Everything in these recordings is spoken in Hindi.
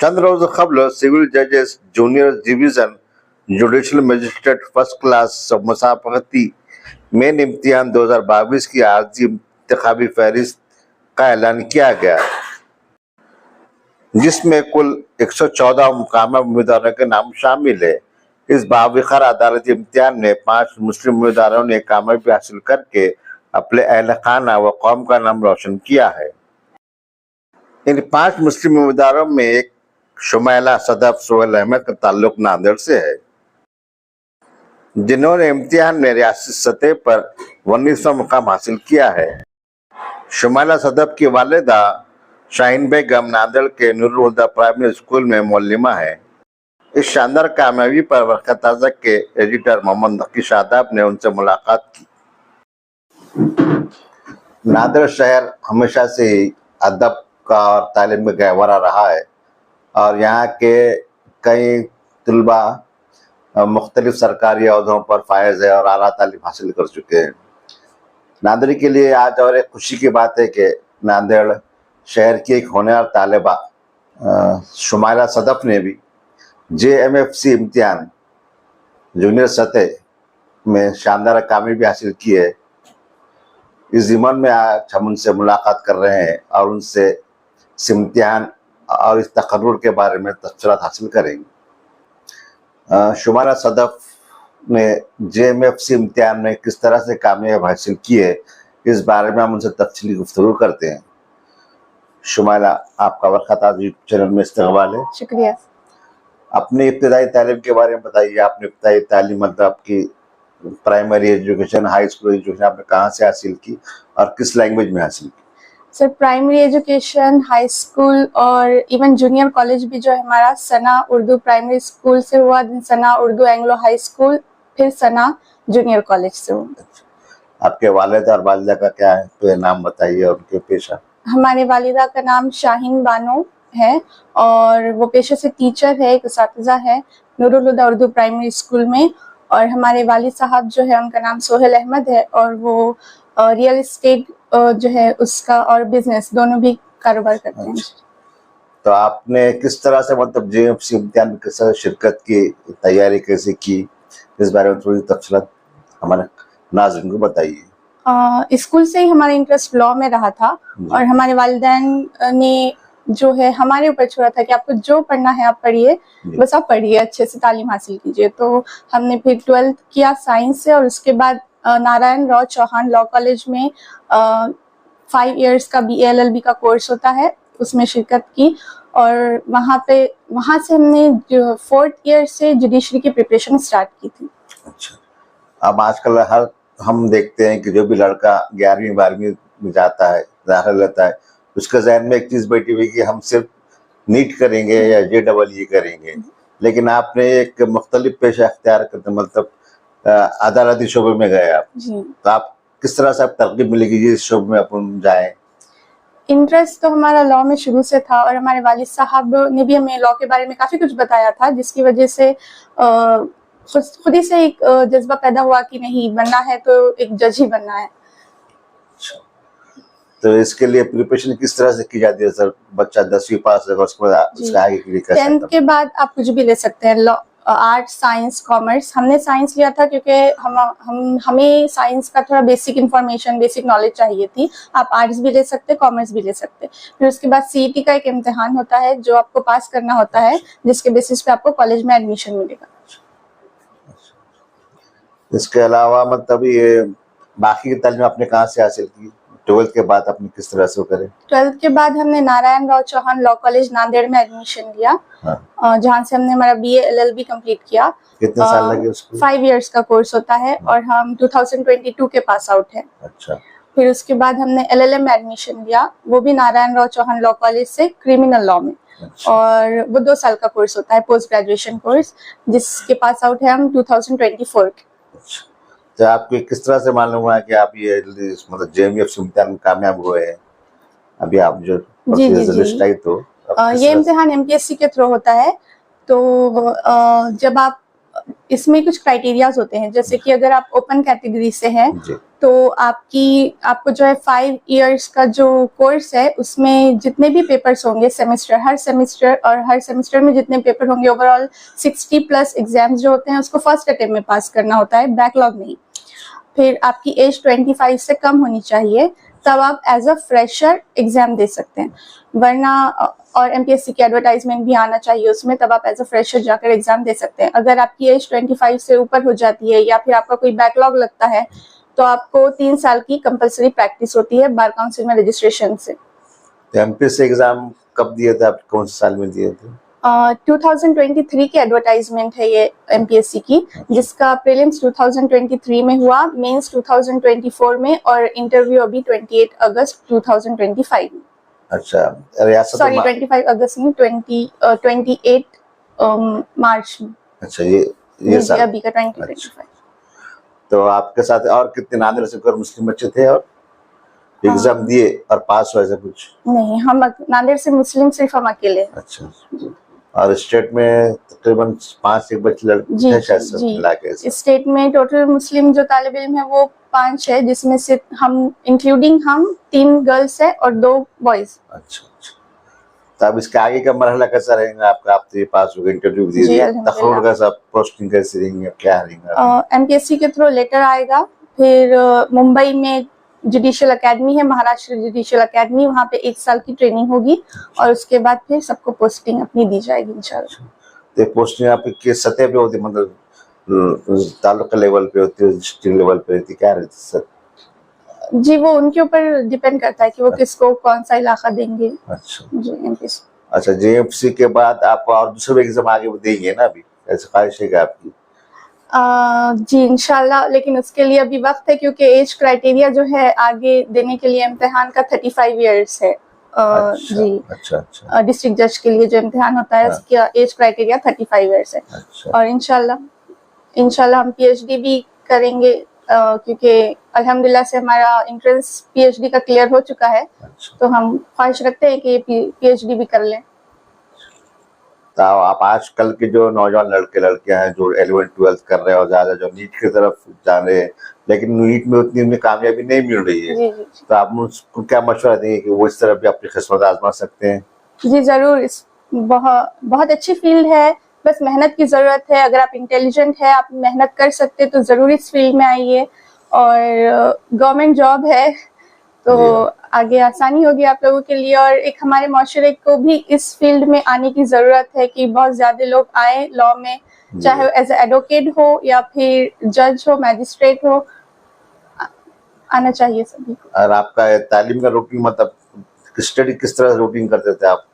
चंद रोज कबल सिविल जजेस junior division judicial magistrate first class मुसाफरती मेन इम्तिहान 2022 की आर्जी इंतखाबी फहरिस्त का ऐलान किया गया, जिसमें कुल 114 मुकामा उम्मीदवारों के नाम शामिल है। इस बावखार अदालती इम्तिहान में 5 मुस्लिम उम्मीदवारों ने कामयाबी हासिल करके अपने अहल खाना व कौम का नाम रोशन किया है। इन 5 मुस्लिम उम्मीदवारों में एक शुमाइला सदफ सोहेल अहमद का ताल्लुक नांदेड़ से है, जिन्होंने इम्तिहान में रियासती सतह पर 19वां मुकाम हासिल किया है। शुमाइला सदफ की वालिदा शाहीन बेगम नांदेड़ के नूरुल हुदा प्राइमरी स्कूल में मौलिमा है। इस शानदार कामयाबी पर वर्क़ा ताज़ा के एडिटर मोहम्मद नकी शादाब ने उनसे मुलाकात की। नांदेड़ शहर हमेशा से ही अदब का और तालीम में गहवरा रहा है और यहाँ के कई तलबा मुख्तलिफ सरकारी अहदों पर फायज है और आला तालीम हासिल कर चुके हैं। नांदेड़ के लिए आज और एक खुशी की बात है कि नांदेड़ शहर की एक होनहार तालिबा शुमाइला सदफ ने भी JMFC इम्तिहान जूनियर सतह में शानदार कामयाबी हासिल की है। इस ज़िमन में आज हम उनसे मुलाकात कर रहे हैं और उनसे इस इम्तिहान और इस तकर्रुर के बारे में तफसीलात हासिल करेंगे। शुमाइला सदफ ने JMFC इम्तिहान में किस तरह से कामयाबी हासिल की है, इस बारे में हम उनसे तफसीली गुफ्तगू करते हैं। शुमाइला, आपका वर्क़ा ताज़ा यूट्यूब चैनल में इस्तक़बाल है। शुक्रिया। अपनी इब्तिदाई तालीम के बारे में बताइए। आपने इब्तिदाई तालीम मतलब आपकी primary education, high school education आपने कहाँ से हासिल की और किस लैंग्वेज में हासिल की? Sir, primary education, high school और इवन जूनियर कॉलेज भी जो है हमारा सना उर्दू प्राइमरी स्कूल से हुआ, सना उर्दू एंग्लो हाई स्कूल, फिर सना जूनियर कॉलेज से हुआ। आपके वालिद और वालिदा का क्या है, तो नाम बताइए और उनके पेशा। हमारे वालिदा का नाम शाहीन बानो है और वो पेशे से टीचर है, एक उस्ताज़ा है नूरुल हुदा उर्दू प्राइमरी स्कूल में। और हमारे वालिद साहब जो है उनका नाम सोहेल अहमद है और वो रियल एस्टेट जो है उसका और बिजनेस दोनों भी कारोबार करते हैं। तो आपने किस तरह से मतलब JMFC इम्तिहान में किस तरह शिरकत की, तैयारी कैसे की, इस बारे में थोड़ी तफसीलात हमारे नाज़रीन को बताइए। स्कूल से ही हमारा इंटरेस्ट लॉ में रहा था और हमारे वालिदैन ने जो है हमारे ऊपर छोड़ा था कि आपको जो पढ़ना है आप पढ़िए, बस आप पढ़िए, अच्छे से तालीम हासिल कीजिए। तो हमने फिर 12th किया साइंस से और उसके बाद नारायण राव चौहान लॉ कॉलेज में 5 इयर्स का BA LLB का कोर्स होता है, उसमें शिरकत की और वहाँ से हमने 4th ईयर से जुडिशरी की प्रिपरेशन स्टार्ट की थी। अच्छा, अब आजकल हम देखते हैं कि जो भी लड़का 11वीं 12वीं में जाता है, दाखिला लेता है, उसके ज़हन में एक चीज़ बैठी हुई कि हम सिर्फ नीट करेंगे या JEE करेंगे, लेकिन आपने एक मुख्तलिफ पेशा अख्तियार करते मतलब अदालती शोबे में गए आप, तो आप किस तरह से आप तरकीब मिलेगी इस शोबे में अपन जाएं? इंटरेस्ट तो हमारा लॉ में शुरू से था और हमारे वालिद साहब ने भी हमें लॉ के बारे में काफ़ी कुछ बताया था, जिसकी वजह से खुद ही से एक जज्बा पैदा हुआ कि नहीं, बनना है तो एक जज ही बनना है। तो इसके लिए प्रिपरेशन किस तरह से की जाती है सर? बच्चा 10वीं पास होगा उसके बाद उसके आगे के लिए 10th के बाद आप कुछ भी ले सकते हैं, लॉ, आर्ट्स, साइंस, कॉमर्स। हमने साइंस लिया था क्योंकि हमें साइंस का थोड़ा बेसिक इंफॉर्मेशन, बेसिक नॉलेज चाहिए थी। आप आर्ट्स भी ले सकते, कॉमर्स भी ले सकते। फिर उसके बाद CET का एक इम्तिहान होता है जो आपको पास करना होता है, जिसके बेसिस पे आपको कॉलेज में एडमिशन मिलेगा। इसके अलावा मतलब ये बाकी की तालीम आपने कहाँ से हासिल की? 12th के बाद आपने किस तरह से करें? 12th के बाद हमने नारायण राव चौहान लॉ कॉलेज नांदेड़ में एडमिशन लिया। हाँ। जहाँ से हमने हमारा BA LLB कंप्लीट किया। कितने साल लगे उसको? 5 इयर्स का कोर्स होता है और हम 2022 के पास आउट है। अच्छा। फिर उसके बाद हमने LLM में एडमिशन लिया, वो भी नारायण राव चौहान लॉ कॉलेज से, क्रिमिनल लॉ में। अच्छा। और वो 2 साल का कोर्स होता है, पोस्ट ग्रेजुएशन कोर्स, जिसके पास आउट है हम 2024 के। अच्छा। तो आपको किस तरह से मालूम हुआ कि आप ये मतलब JMFC इम्तिहान में कामयाब हुए हैं? अभी आप जो लिस्ट आई तो ये इम्तिहान MPSC के थ्रू होता है। तो जब आप इसमें कुछ क्राइटेरियाज होते हैं, जैसे कि अगर आप ओपन कैटेगरी से हैं तो आपको जो है 5 इयर्स का जो कोर्स है उसमें जितने भी पेपर्स होंगे हर सेमेस्टर में जितने पेपर होंगे ओवरऑल 60+ एग्जाम्स जो होते हैं उसको फर्स्ट अटेम्प्ट में पास करना होता है, बैकलॉग नहीं। फिर आपकी एज 25 से कम होनी चाहिए, तब आप एज अ फ्रेशर एग्जाम दे सकते हैं, वरना और एमपीएससी की एडवर्टाइजमेंट भी आना चाहिए उसमें, तब आप एज अ फ्रेशर जाकर एग्जाम दे सकते हैं। अगर आपकी एज 25 से ऊपर हो जाती है या फिर आपका कोई बैकलॉग लगता है तो आपको 3 साल की कंपलसरी प्रैक्टिस होती है बार काउंसिल में रजिस्ट्रेशन से। एमपीएससी एग्जाम कब दिए थे आप, कौन से साल में दिए थे? 2023 की एडवर्टाइजमेंट है ये एमपीएससी की, जिसका प्रीलिम्स 2023 में हुआ, मेंस 2024 में और इंटरव्यू अभी 28 अगस्त 2025 में। अच्छा, रियासत सॉरी 25 अगस्त में 28 मार्च में। अच्छा, ये साल अभी का 2025। तो आपके साथ और कितने नादिर से मुस्लिम बच्चे थे और एग्जाम दिए और पास हुए, ऐसा कुछ? नहीं, हम नांदेड़ से मुस्लिम सिर्फ हम अकेले। अच्छा, और स्टेट में तकरीबन 5 बच्चे लड़के थे शायद सब मिला के? स्टेट में टोटल मुस्लिम जो तालिब इल्म है वो 5 है, जिसमें से हम इंक्लूडिंग हम 3 गर्ल्स है और 2 बॉयज। अच्छा, तो अब इसके आगे का मरहला कैसा रहेगा आपका? आप तो ये पास हो गए, इंटरव्यू भी दिए, तखरुर का सब पोस्टिंग कैसे रहेंगे, क्या रहेगा? एमपीएससी के थ्रू लेटर आएगा, फिर मुंबई में जुडिशियल एकेडमी है, महाराष्ट्र जुडिशियल एकेडमी, वहाँ पे 1 साल की ट्रेनिंग होगी और उसके बाद फिर सबको पोस्टिंग अपनी दी जाएगी इंशाल्लाह। तो पोस्टिंग आप किस सतह पे होती, मतलब तालुका लेवल पे होती है, डिस्ट्रिक्ट लेवल पे होती, क्या रहती सर? जी, वो उनके ऊपर डिपेंड करता है कि वो किसको कौन सा इलाका देंगे। अच्छा जी, एमपीएससी। अच्छा, जेएफसी के बाद आप और दूसरे एग्जाम आगे देंगे ना अभी, ऐसी ख्वाहिश है क्या आपकी? जी इंशाल्लाह, लेकिन उसके लिए अभी वक्त है क्योंकि एज क्राइटेरिया जो है आगे देने के लिए इम्तिहान का 35 इयर्स है। अच्छा, जी अच्छा, डिस्ट्रिक्ट जज के लिए जो इम्तिहान होता है उसका एज क्राइटेरिया 35 इयर्स है। अच्छा। और इंशाल्लाह हम पीएचडी भी करेंगे, क्योंकि अल्हम्दुलिल्लाह से हमारा एंट्रेंस पीएचडी का क्लियर हो चुका है। अच्छा। तो हम ख्वाहिश रखते हैं कि पीएचडी भी कर लें। तो आप आजकल के जो नौजवान लड़के लड़कियां हैं जो 11th-12th कर रहे हैं और ज्यादा जो नीट की तरफ जा रहे हैं, लेकिन नीट में उतनी उन्हें कामयाबी नहीं मिल रही है, जी। तो आप उनको क्या मशवरा देंगे कि वो इस तरफ भी अपनी किस्मत आजमा सकते हैं? जी जरूर, बहुत अच्छी फील्ड है, बस मेहनत की जरूरत है। अगर आप इंटेलिजेंट है, आप मेहनत कर सकते तो जरूर इस फील्ड में आइए, और गवर्नमेंट जॉब है तो आगे आसानी होगी आप लोगों के लिए। और एक हमारे माशरे को भी इस फील्ड में आने की जरूरत है कि बहुत ज्यादा लोग आए लॉ में, चाहे एज एडवोकेट हो या फिर जज हो, मैजिस्ट्रेट हो, आना चाहिए सभी को। और आपका तालीम का रूटीन, मतलब स्टडी किस तरह रूटीन करते थे आप?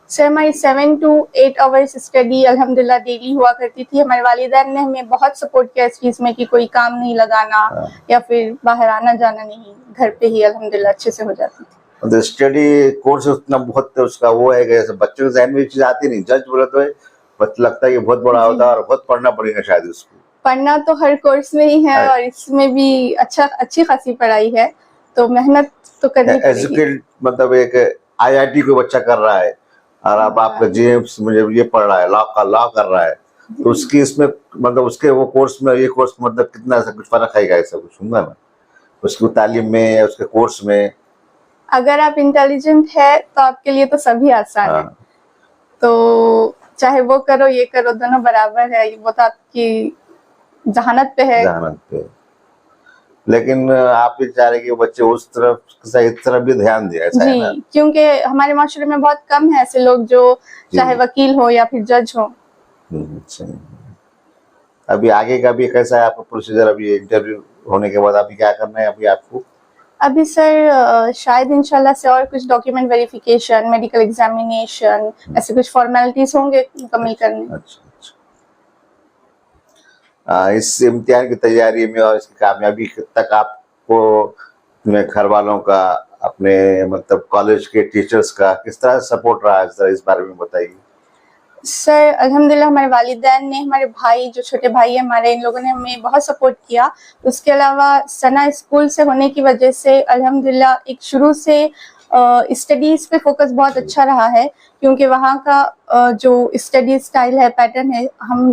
सर हमारी 7 to 8 आवर्स स्टडी अल्हम्दुलिल्लाह डेली हुआ करती थी। हमारे वालिदैन ने हमें बहुत सपोर्ट किया इस चीज़ में कि कोई काम नहीं लगाना या फिर बाहर आना जाना नहीं, घर पे ही अल्हम्दुलिल्लाह अच्छे से हो जाती थी। तो स्टडी कोर्स उतना बहुत उसका वो है कि बच्चों के जहन में चीज आती नहीं, जज बोले तो लगता है कि बहुत बड़ा होता है और बहुत पढ़ना पड़ेगा शायद उसको। पढ़ना तो हर कोर्स में ही है और इसमें भी अच्छी खासी पढ़ाई है, तो मेहनत तो करनी पड़ेगी। एजुकेट मतलब एक आईआईटी कोई बच्चा कर रहा है और अब आपका जेएम्स मुझे ये पढ़ रहा है, लॉ कर रहा है, तो उसकी इसमें मतलब उसके वो कोर्स में ये कोर्स मतलब कितना ऐसा कुछ फर्क है, ऐसा कुछ होगा ना उसकी तालीम में या उसके कोर्स में? अगर आप इंटेलिजेंट है तो आपके लिए तो सभी आसान है, तो चाहे वो करो ये करो, दोनों बराबर है, वो तो आपकी जहानत पे है। लेकिन आप ये चाह रहे कि बच्चे उस तरफ भी ध्यान दें, ऐसा है ना? क्योंकि हमारे माशरे में बहुत कम है ऐसे लोग जो चाहे वकील हो या फिर जज हो। अभी आगे का भी कैसा है आपका प्रोसीजर? अभी इंटरव्यू होने के बाद अभी क्या करना है अभी आपको? अभी सर शायद इंशाल्लाह से और कुछ डॉक्यूमेंट वेरिफिकेशन, मेडिकल एग्जामिनेशन, ऐसे कुछ फॉर्मेलिटीज होंगे मुकम्मल करने। अच्छा। इस इम्तिहान की तैयारी में और इसकी कामयाबी तक आपको अपने घर वालों का, अपने मतलब कॉलेज के टीचर्स का किस तरह सपोर्ट रहा है, इस बारे में बताइए। सर अल्हम्दुलिल्लाह हमारे वालिदैन ने, हमारे भाई जो छोटे भाई है हमारे, इन लोगों ने हमें बहुत सपोर्ट किया। उसके अलावा सना स्कूल से होने की वजह से अल्हम्दुलिल्लाह एक शुरू से स्टडीज पे फोकस बहुत अच्छा रहा है, क्योंकि वहाँ का जो स्टडी स्टाइल है, पैटर्न है,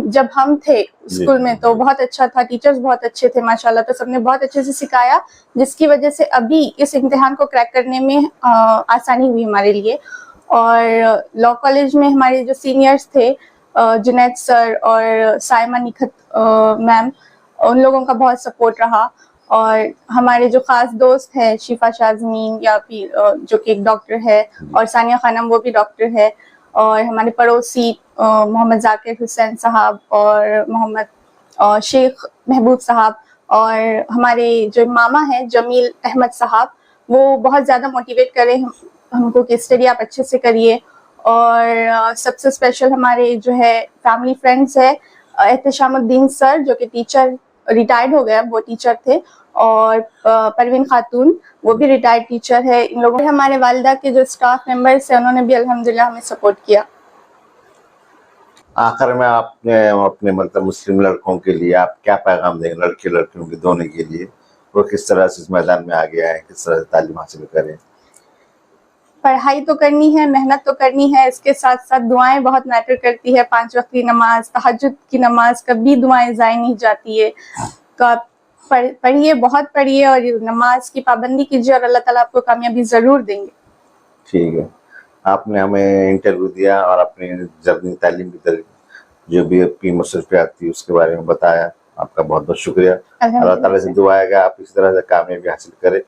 जब हम थे स्कूल में तो बहुत अच्छा था, टीचर्स बहुत अच्छे थे माशाल्लाह, तो सबने बहुत अच्छे से सिखाया, जिसकी वजह से अभी इस इम्तिहान को क्रैक करने में आसानी हुई हमारे लिए। और लॉ कॉलेज में हमारे जो सीनियर्स थे, जुनैद सर और साइमा निखत मैम, उन लोगों का बहुत सपोर्ट रहा। और हमारे जो खास दोस्त हैं, शिफा शाजमीन या फिर जो कि एक डॉक्टर है, और सानिया खानम, वो भी डॉक्टर है, और हमारे पड़ोसी मोहम्मद जाकिर हुसैन साहब और मोहम्मद शेख महबूब साहब, और हमारे जो मामा हैं जमील अहमद साहब, वो बहुत ज़्यादा मोटिवेट करें हमको कि स्टडी आप अच्छे से करिए। और सबसे स्पेशल हमारे जो है फैमिली फ्रेंड्स है, एहतशामुद्दीन सर जो कि टीचर रिटायर्ड हो गए, वो टीचर थे, और परवीन खातून, वो भी रिटायर्ड टीचर है। इन लोगों ने, हमारे वालिदा के जो स्टाफ मेंबर्स हैं, उन्होंने भी अल्हम्दुलिल्लाह हमें सपोर्ट किया। आखिर में आपने अपने मतलब मुस्लिम लड़कों के लिए आप क्या पैगाम देंगे, लड़के लड़कियों के दोनों के लिए, वो किस तरह से इस मैदान में आगे आए, किस तरह से तालीम हासिल करें? पढ़ाई तो करनी है, मेहनत तो करनी है, इसके साथ साथ दुआएं बहुत मैटर करती है। 5 वक्त की नमाज, तहज्जुद की नमाज, कभी दुआएं ज़ाया नहीं जाती है। तो आप पढ़िए, बहुत पढ़िए, और नमाज की पाबंदी कीजिए, और अल्लाह ताला आपको कामयाबी ज़रूर देंगे। ठीक है, आपने हमें इंटरव्यू दिया और अपनी जर्नी तालीम की तरफ जो भी आपकी मसरूफियात थी उसके बारे में बताया, आपका बहुत बहुत शुक्रिया। अल्लाह ताला से दुआ है कि आप इस तरह से कामयाबी हासिल करें।